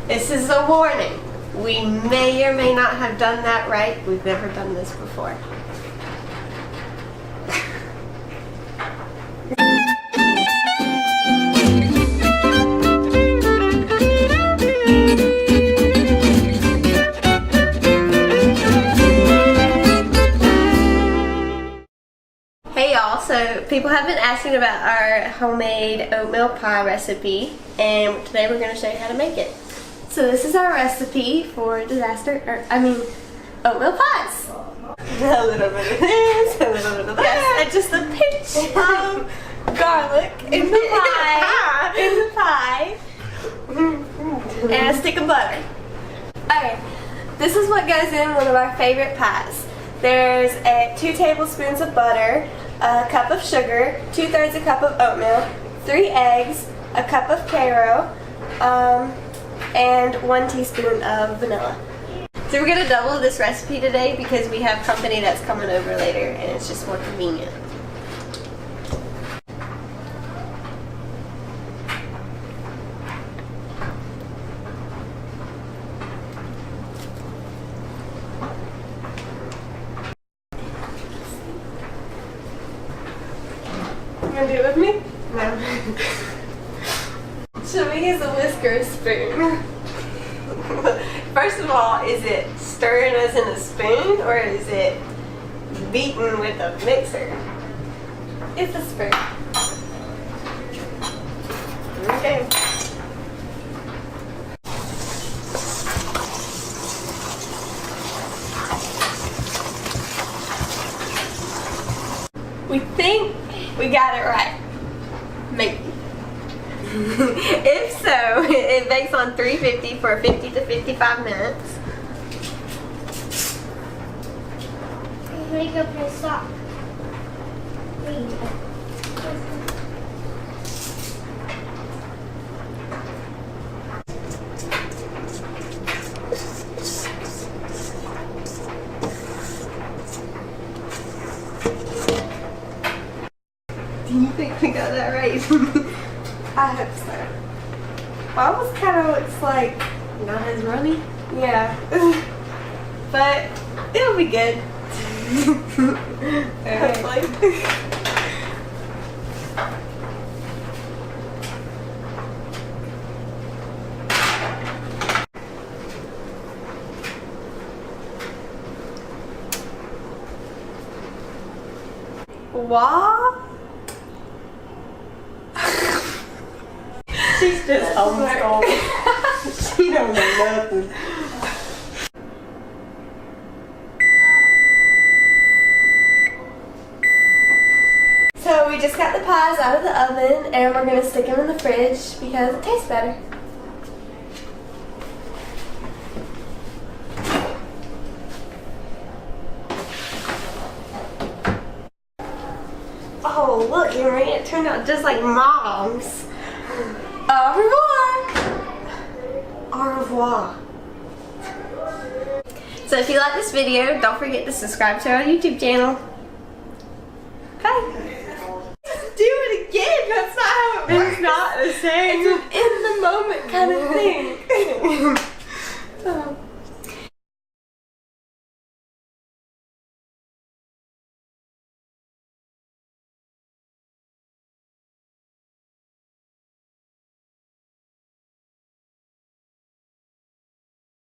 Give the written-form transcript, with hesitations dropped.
This is a warning. We may or may not have done that right. We've never done this before. Hey y'all, so people have been asking about our homemade oatmeal pie recipe, and today we're going to show you how to make it. So this is our recipe for oatmeal pies. A little bit of this, a little bit of that, and just a pinch of garlic in the pie, and a stick of butter. Okay, this is what goes in one of our favorite pies. There's 2 tablespoons of butter, a cup of sugar, 2/3 a cup of oatmeal, 3 eggs, a cup of Karo, and 1 teaspoon of vanilla. So we're going to double this recipe today because we have company that's coming over later and it's just more convenient. You want to do it with me? No. Should we use a whisker or spoon? First of all, is it stirring as in a spoon or is it beaten with a mixer? It's a spoon. Okay. We think we got it right. Maybe. If so, it bakes on 350 for 50 to 55 minutes. Make up your sock. Do you think we got that right? I hope so. Mine almost kind of looks like not as runny. Yeah. But it'll be good. Hopefully. What? She's just homeschooled. She don't know nothing. So we just got the pies out of the oven and we're going to stick them in the fridge because it tastes better. Oh, look, Emrie, it turned out just like Mom's. Au revoir! Au revoir. So if you like this video, don't forget to subscribe to our YouTube channel. Okay. Do it again. That's not how it works. It's not the same. It's an in the moment kind of thing.